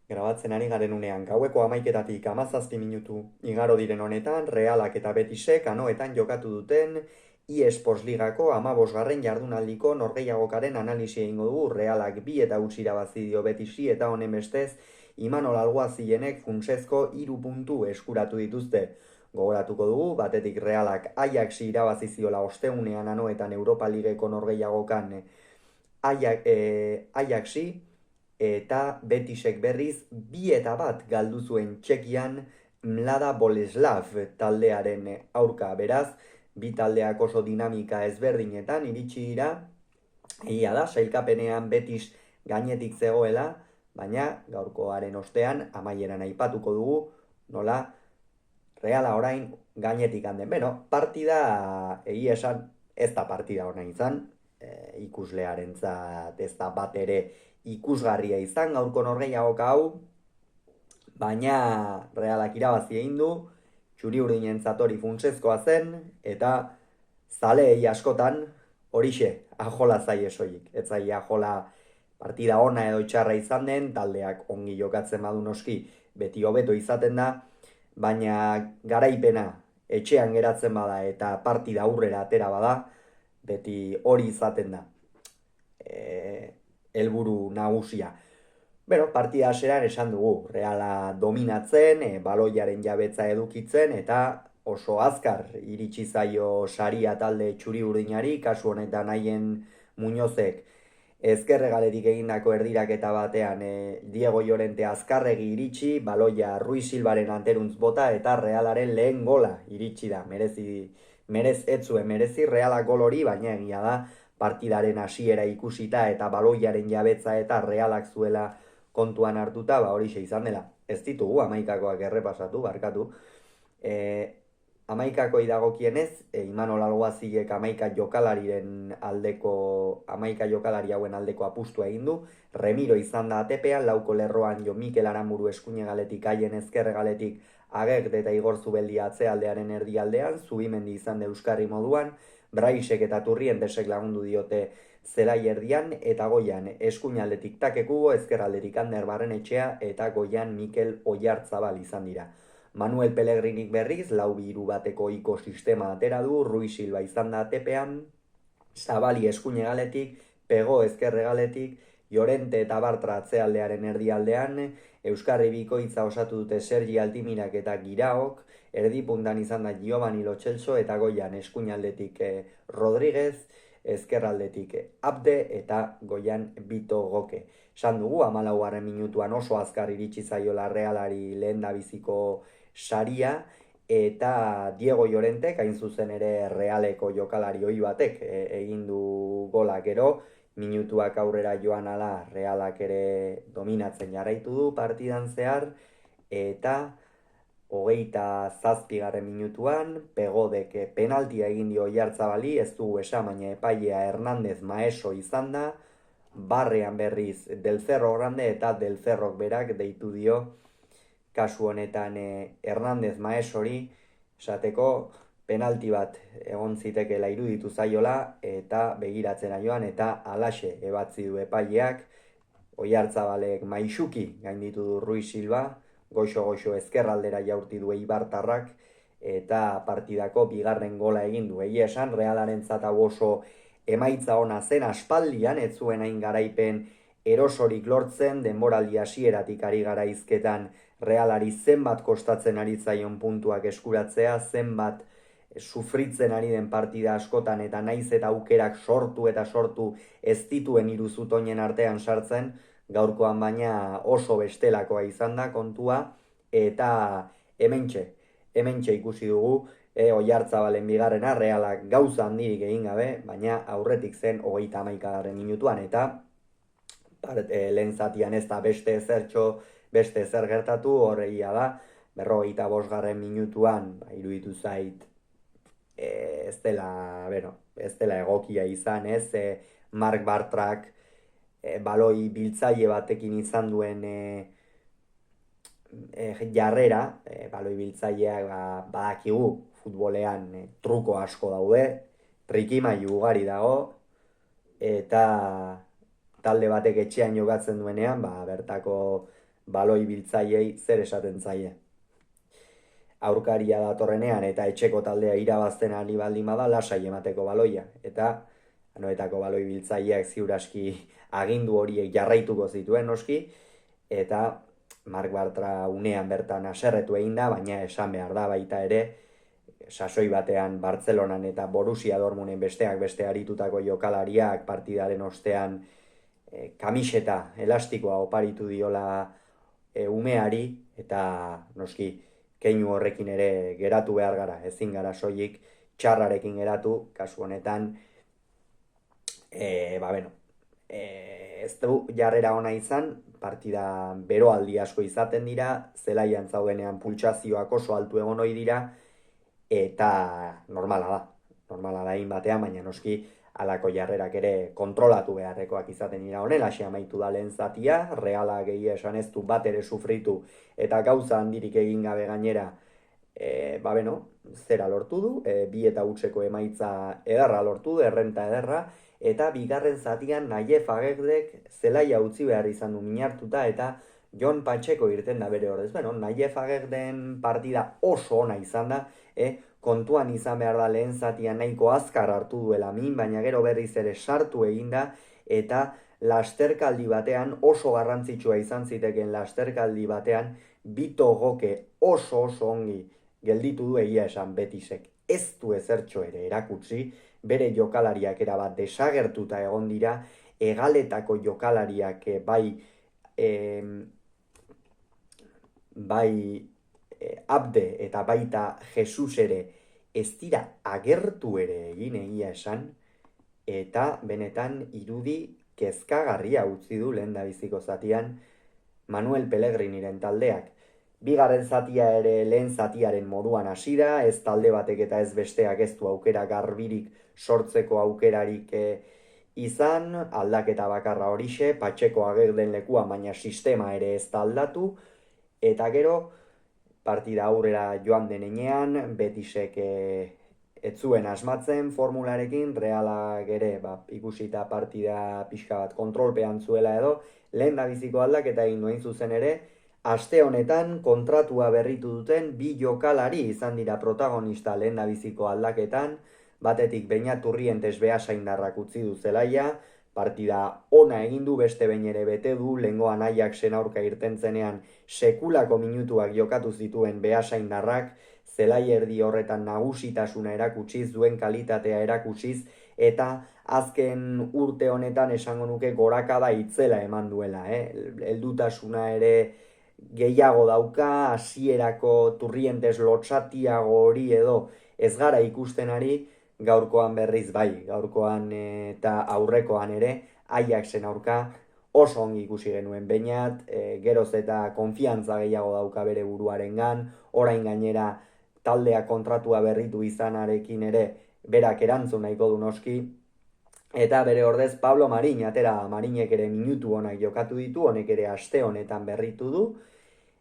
Grabatzen ari garen unean, gaueko 11:17 igaro diren honetan, Realak eta Betisek anoetan jokatu duten eSports Ligako 15. Jardunaldiko norgehiagokaren analisia egingo dugu. Realak 2-0 irabazi dio Betisi eta honen bestez, Imanol Alguazienek funtsezko 3 puntu eskuratu dituzte. Gogoratuko dugu, batetik Realak Ajaxi irabazi ziola ostegunean anoetan Europa Ligeko norgehiagokan Ajaxi, eta Betisek berriz 2-1 galdu zuen Txekian Mlada Boleslav taldearen aurka. Beraz, bi taldeak oso dinamika ezberdinetan iritsi dira. Egia da, sailkapenean Betis gainetik zegoela, baina gaurkoaren ostean amaieran aipatuko dugu nola Reala orain gainetik handen. Beno, partida egia esan ez da partida ona izan, ikuslearentzat ez da bat ere ikusgarria izan gaurko norgehiagoka hau, baina Realak irabazi egin du, txuri urdinentzat hori funtsezkoa zen, eta zaleei askotan horixe ajola zaie soilik. Ez zaie ajola partida ona edo txarra izan den, taldeak ongi jokatzen badu noski beti hobeto izaten da, baina garaipena etxean geratzen bada eta partida aurrera atera bada, beti hori izaten da helburu nagusia. Beno, partida hasieran esan dugu, Reala dominatzen, baloiaren jabetza edukitzen, eta oso azkar iritsi zaio saria talde txuri urdinari, kasu honetan haien Muñozek ezkerregaletik egindako erdiraketa batean Diego Llorente azkarregi iritsi, baloia Ruiz Silvaren anteruntz bota, eta Realaren lehen gola iritsi da. Ez zuen merezi Realak gol hori, baina egia da, partidaren hasiera ikusita eta baloiaren jabetza eta Realak zuela kontuan hartuta, horixe izan dela. Ez ditugu amaikakoak errepasatu, barkatu. Amaikakoi dagokienez, Imanol Alguazilek amaika jokalari hauen aldeko apustua egin du. Remiro izan da atepean, lauko lerroan Jo Mikel Aramuru eskuine galetik, haien ezkerre galetik, Agert eta Igor Zubeldia atzealdearen erdialdean, Zubimendi izan da Euskarri moduan, Braisek eta Turrientesek lagundu diote zelai erdian, eta goian eskuinaldetik Takekubo, ezkerraldetik Ander Barrenetxea, eta goian Mikel Oiartzabal izan dira. Manuel Pellegrinik berriz, 4-2 bateko iko sistema atera du, Ruiz Silva izan da atepean, Zabali eskuine galetik, Pego ezkerre galetik, Llorente eta Bartra atzealdearen erdialdean, Euskarri bikoitza osatu dute Sergi Altimirak eta Giraok, erdipuntan izan da Giovanni Lo Celso, eta goian eskuinaldetik Rodríguez, ezkerraldetik Abde eta goian Bito Goke. Esan dugu, 14. minutuan oso azkar iritsi zaiola Realari lehendabiziko saria, eta Diego Llorentek, hain zuzen ere Realeko jokalari ohi batek, egin du gola. Gero, minutuak aurrera joan ala Realak ere dominatzen jarraitu du partidan zehar, eta 27. minutuan, Pegodek penaltia egin dio Oiartzabali, ez dugu esan, baina epailea Hernández Maeso izan da, barrean berriz Del Cerro Grande, eta Del Cerrok berak deitu dio kasu honetan Hernández Maesori, esateko penalti bat egon zitekeela iruditu zaiola, eta begiratzen joan, eta alaxe ebatzi du epaileak, Oiartzabalek maixuki gainditu du Ruiz Silva, goixo ezkerraldera jaurti du Eibartarrak, eta partidako bigarren gola egin du. Egia esan, Realarentzat hau oso emaitza ona zen, aspaldian ez zuen hain garaipen erosorik lortzen, denboraldi hasieratik ari gara hizketan Realari zenbat kostatzen ari zaion puntuak eskuratzea, zenbat sufritzen ari den partida askotan, eta naiz eta aukerak sortu eta sortu ez dituen hiru zutoinen artean sartzen, gaurkoan baina oso bestelakoa izan da kontua, eta hementxe ikusi dugu, Oiartzabalen bigarrena, Realak gauza handirik egin gabe, baina aurretik zen 31. minutuan, eta lehen zatian ez da beste ezer gertatu, horregia da, 45. minutuan, iruditu zait, ez dela egokia izan, ez, Mark Bartrak baloi biltzaile batekin izan duen jarrera, baloi biltzaileak badakigu futbolean truko asko daude, trikimailu ugari dago, eta talde batek etxean jokatzen duenean, bertako baloi biltzaiei zer esaten zaie. Aurkaria datorrenean eta etxeko taldea irabazten ari baldin bada lasai emateko baloia. Eta anoetako baloi biltzaileak ziuraski agindu horiek jarraituko zituen noski, eta Marc Bartra unean bertan haserretu egin da, baina esan behar da baita ere, sasoi batean Bartzelonan eta Borussia Dortmunden besteak beste aritutako jokalariak partidaren ostean kamiseta elastikoa oparitu diola umeari, eta noski keinu horrekin ere geratu behar gara, ezin gara soilik txarrarekin geratu, kasu honetan, ez du jarrera ona izan, partida beroaldi asko izaten dira, zelaian zaudenean pultsazioak oso altu egon ohi dira, eta normala da batean, baina noski halako jarrerak ere kontrolatu beharrekoak izaten dira honela, amaitu da lehen zatia, Realak egia esan ez du bat ere sufritu, eta gauza handirik egin gabe gainera, zera lortu du, 2-0 emaitza ederra lortu du, errenta ederra, eta bigarren zatian Nayef Agegdek zelaia utzi behar izan du minartuta, eta Jon Pacheco irten da bere ordez. Nayef Agegden partida oso ona izan da, kontuan izan behar da lehen zatian nahiko azkar hartu duela min, baina gero berriz ere sartu eginda, eta lasterkaldi batean, oso garrantzitsua izan ziteken lasterkaldi batean, Bito Goke oso ongi gelditu du egia esan Betisek. Ez du ezertxo ere erakutsi, bere jokalariak erabat desagertuta egon dira, hegaletako jokalariak Abde eta baita Jesus ere ez dira agertu ere egin egia esan, eta benetan irudi kezkagarria utzi du lehendabiziko zatian Manuel Pellegriniren taldeak. Bigarren zatia ere lehen zatiaren moduan hasi da, ez talde batek eta ez besteak ez du aukera garbirik sortzeko aukerarik izan, aldaketa bakarra horixe, Pacheco Agegden lekua, baina sistema ere ez da aldatu, eta gero partida aurrera joan denean, Betisek ez zuen asmatzen formularekin, Realak ere ikusita partida pixka bat kontrolpean zuela edo, lehendabiziko aldaketa egin duen zuzen ere, aste honetan kontratua berritu duten bi jokalari izan dira protagonista lehendabiziko aldaketan, batetik Beñat Urrientes Beasaindarrak utzi du zelaia, partida ona egin du, beste behin ere bete du, lehengoan Ajaxen aurka irtentzenean sekulako minutuak jokatu zituen Beasaindarrak, zelai erdi horretan nagusitasuna erakutsiz, duen kalitatea erakutsiz, eta azken urte honetan esango nuke gorakada itzela eman duela, heldutasuna ere gehiago dauka, hasierako Turrientes lotsatiago hori edo ez gara ikusten ari, gaurkoan berriz bai, gaurkoan eta aurrekoan ere, Ajaxen aurka oso ongi ikusi genuen Beñat, geroz eta konfiantza gehiago dauka bere buruarengan, orain gainera taldea kontratua berritu izanarekin ere, berak erantzun nahiko du noski, eta bere ordez Pablo Marin, atera Marinek ere minutu honak jokatu ditu, honek ere aste honetan berritu du,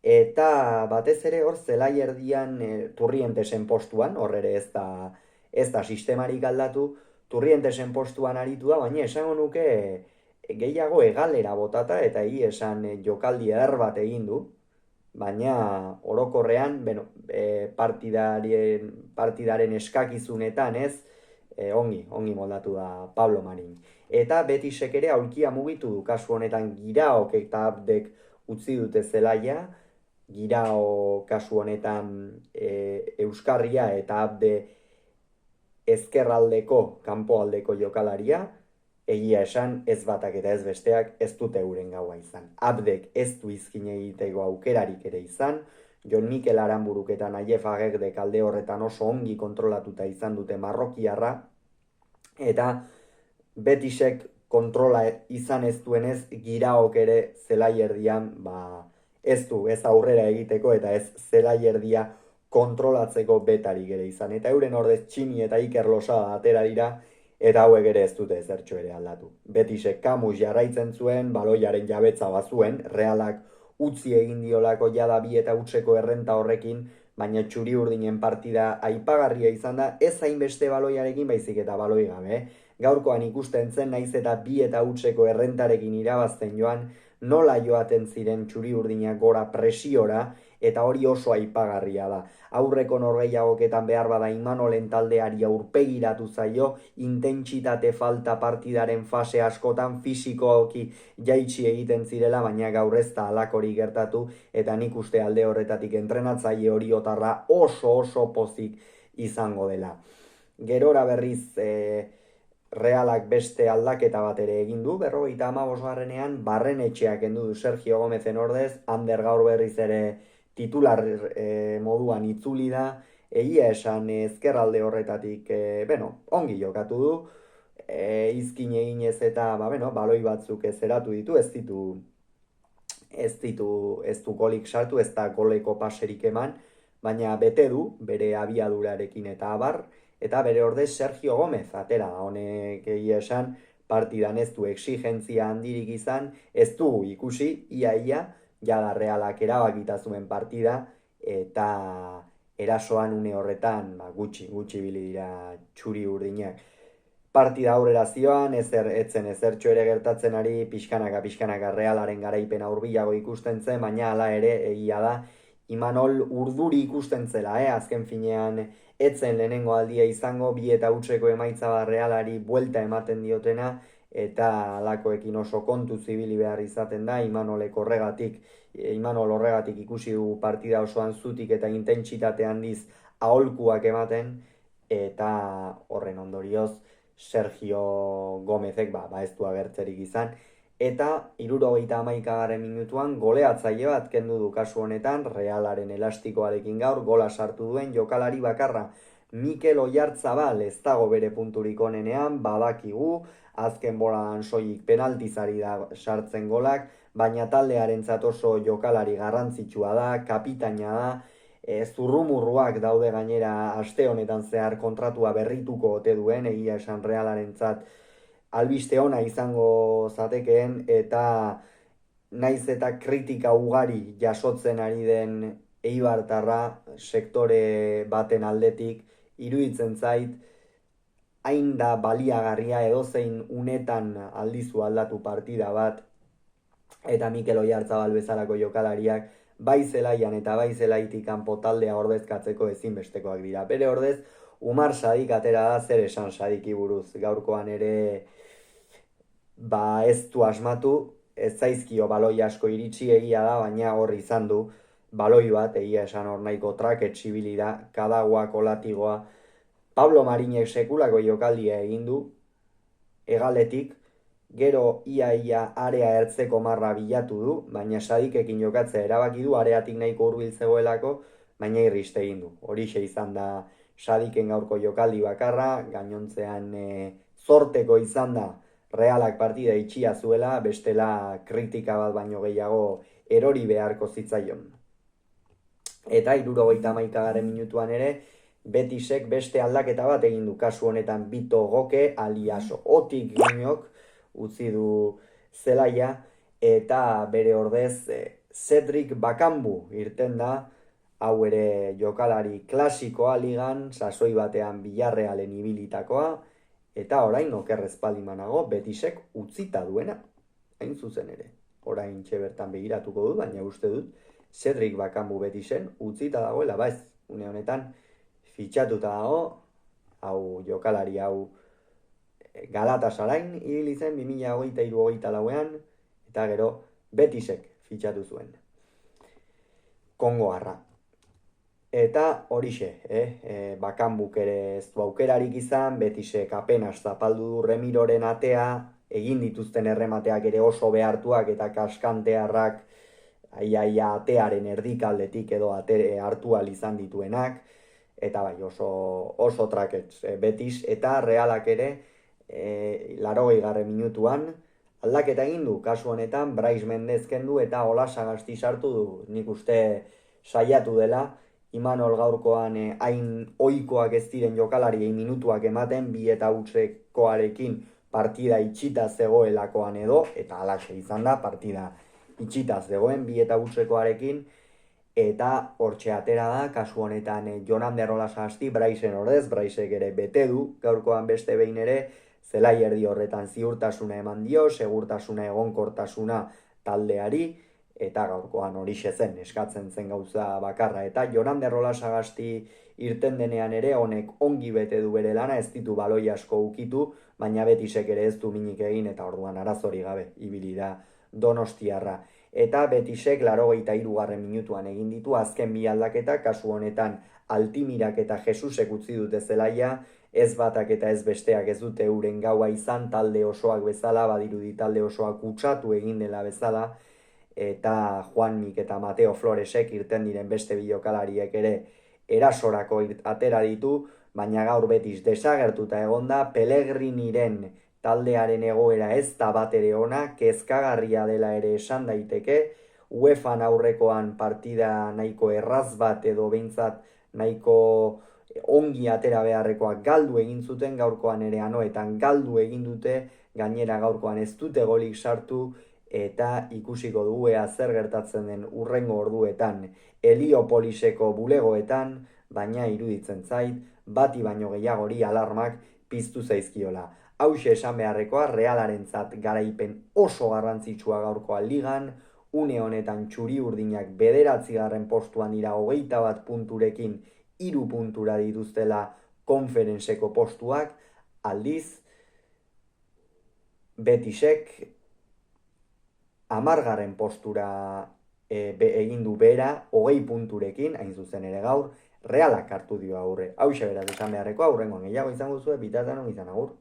eta batez ere hor zelai erdian Turrientesen postuan, hor ere ez da sistemarik aldatu, Turrientesen postuan aritu da, baina esango nuke gehiago egalera botata, eta esan jokaldi eder bat egin du, baina orokorrean partidaren eskakizunetan ongi moldatu da Pablo Marin. Eta Betisek ere aulkia mugitu du, kasu honetan Giraok eta Abdek utzi dute zelaia, Girao kasu honetan Euskarria eta Abde ezkerraldeko, kanpoaldeko jokalaria, egia esan ez batak eta ez besteak ez dute euren gaua izan. Abdek ez du izkin egiteko aukerarik ere izan, Jon Mikel Aranburuk eta Nayef Agegdek alde horretan oso ongi kontrolatuta izan dute marrokiarra, eta Betisek kontrola izan ez duenez, Giraok ere zelai erdian ez aurrera egiteko eta ez zelai erdia kontrolatzeko betarik ere izan. Eta euren ordez Txini eta Iker Losada atera dira, eta hauek ere ez dute ezertxo ere aldatu. Betisek Camus jarraitzen zuen, baloiaren jabetza bazuen, Realak utzi egin diolako jada 2-0 errenta horrekin, baina txuri urdinen partida aipagarria izan da, ez hainbeste baloiarekin baizik eta baloi gabe. Gaurkoan ikusten zen naiz eta 2-0 errentarekin irabazten joan, nola joaten ziren txuri-urdinak gora presiora, eta hori oso aipagarria da. Aurreko norgehiagoketan behar bada Imanolen taldeari aurpegiratu zaio, intentsitate falta partidaren fase askotan fisikoki jaitsi egiten zirela, baina gaur ez da halakori gertatu, eta nik uste alde horretatik entrenatzaile hori otarra oso pozik izango dela. Gerora berriz Realak beste aldaketa bat ere egin du, 55. Barrenetxeak kendu du Sergio Gómezen ordez, Ander gaur berriz ere titular moduan itzuli da, egia esan ezkerralde horretatik, ongi jokatu du, izkin eginez eta, baloi batzuk ezeratu ditu, ez du golik sartu, ez da goleko paserik eman, baina bete du, bere abiadurarekin eta abar, eta bere ordez Sergio Gómez, atera da honek egia esan, partidan ez du exigentzia handirik izan, ez du ikusi, ia, jada Realak erabakita zuen partida, eta erasoan une horretan gutxi bili dira txuri urdinak. Partida aurrera zioan, etzen ezertxo ere gertatzen ari, pixkanaka Realaren garaipena hurbilago ikusten zen, baina hala ere egia da, Imanol urduri ikusten zela, azken finean etzen lehenengo aldia izango, 2-0 emaitza bat Realari buelta ematen diotena, eta alakoekin oso kontu zibili behar izaten da, Imanol horregatik ikusi du partida osoan zutik eta intentsitate handiz aholkuak ematen, eta horren ondorioz Sergio Gómezek ez du agertzerik izan, eta 71. minutuan goleatzaile bat kendu du kasu honetan, Realaren elastikoarekin gaur gola sartu duen jokalari bakarra, Mikel Oyarzabal ez dago bere punturik onenean, badakigu, azken bolan soilik penaltizari da sartzen golak, baina taldearentzat oso jokalari garrantzitsua da, kapitaina da, zurrumurruak daude gainera aste honetan zehar kontratua berrituko ote duen, egia esan Realarentzat albiste ona izango zatekeen, eta naiz eta kritika ugari jasotzen ari den eibartarra sektore baten aldetik, iruditzen zait, hain da baliagarria edozein unetan aldizu aldatu partida bat, eta Mikel Oyarzabal bezalako jokalariak bai zelaian eta bai zelaitik kanpo taldea ordezkatzeko ezinbestekoak dira. Bere ordez, Umar Sadik atera da, zer esan Sadiki buruz, gaurkoan ere ez du asmatu, ez zaizkio baloi asko iritsi egia da, baina hor izan du baloi bat, egia esan hor nahiko traket zibili da, kadagoako latigoa. Pablo Marinek sekulako jokaldia egin du, hegaletik, gero ia area ertzeko marra bilatu du, baina Sadikekin jokatzea erabaki du, areatik nahiko hurbil zegoelako, baina irriste egin du. Horixe izan da Sadiken gaurko jokaldi bakarra, gainontzean zorteko izan da Realak partida itxia zuela, bestela kritika bat baino gehiago erori beharko zitzaion. Eta 71. minutuan ere, Betisek beste aldaketa bat egin du, kasu honetan Bito Goke alias Otik Ginok utzi du zelaia, eta bere ordez Cedric Bakambu irten da, hau ere jokalari klasikoa ligan, sasoi batean Villarrealen ibilitakoa, eta orain okerrez palimanago Betisek utzita duena, hain zuzen ere. Orain bertan begiratuko dut, baina uste dut Cedric Bakambu Betisen utzita dagoela, ez, une honetan fitxatuta dago, hau jokalari hau Galatasarain ibili zen 2023-24, eta gero Betisek fitxatu zuen. Kongoarra. Eta horixe, Bakambuk ere ez du aukerarik izan, Betisek apenas zapaldu du Remiroren atea, egin dituzten erremateak ere oso behartuak eta kaskantearrak atearen erdikaldetik edo hartu ahal izan dituenak, eta bai oso trakets Betis, eta Realak ere 80. minutuan aldaketa egin du, kasu honetan Brais Mendez kendu eta Ola Sagasti sartu du, nik uste saiatu dela, Imanol gaurkoan hain ohikoak ez diren jokalariei minutuak ematen, 2-0koarekin partida itxita zegoelakoan edo, eta halaxe izan da, partida itxita zegoen 2-0koarekin, eta hortxe atera da, kasu honetan Jonander Ola Sagasti, Braisen ordez, Braisek ere bete du, gaurkoan beste behin ere, zelai erdi horretan ziurtasuna eman dio, segurtasuna egonkortasuna taldeari, eta gaurkoan horixe zen, eskatzen zen gauza bakarra. Eta Jonander Olasagasti irten denean ere honek ongi bete du bere lana, ez ditu baloi asko ukitu, baina Betisek ere ez du minik egin, eta orduan arazori gabe ibili da Donostiarra. Eta Betisek 83. minutuan egin ditu azken bi aldaketa, kasu honetan Altimirak eta Jesusek utzi dute zelaia, ez batak eta ez besteak ez dute euren gaua izan, talde osoak bezala, badirudi talde osoak kutsatu egin dela bezala, eta Juanmik eta Mateo Floresek irten diren beste bilokalariek ere erasorako atera ditu, baina gaur Betis desagertuta egonda, Pellegriniren taldearen egoera ez da bat ere ona, kezkagarria dela ere esan daiteke, UEFAn aurrekoan partida nahiko erraz bat edo behintzat nahiko ongi atera beharrekoak galdu egin zuten, gaurkoan ere anoetan galdu egin dute, gainera gaurkoan ez dute golik sartu, eta ikusiko dugu ea zer gertatzen den hurrengo orduetan Heliopoliseko bulegoetan, baina iruditzen zait, bati baino gehiagori alarmak piztu zaizkiola. Hauxe esan beharrekoa, Realarentzat garaipen oso garrantzitsua gaurkoa ligan, une honetan txuri urdinak 9. postuan dira 21 punturekin 3 puntura dituztela konferentzeko postuak, aldiz, Betisek 10. postura egin du bera 20 punturekin, hain zuzen ere gaur, Realak hartu dio aurre. Hauxe beraz esan beharrekoa, aurrengoan gehiago izango zuen, bitartean izan agur.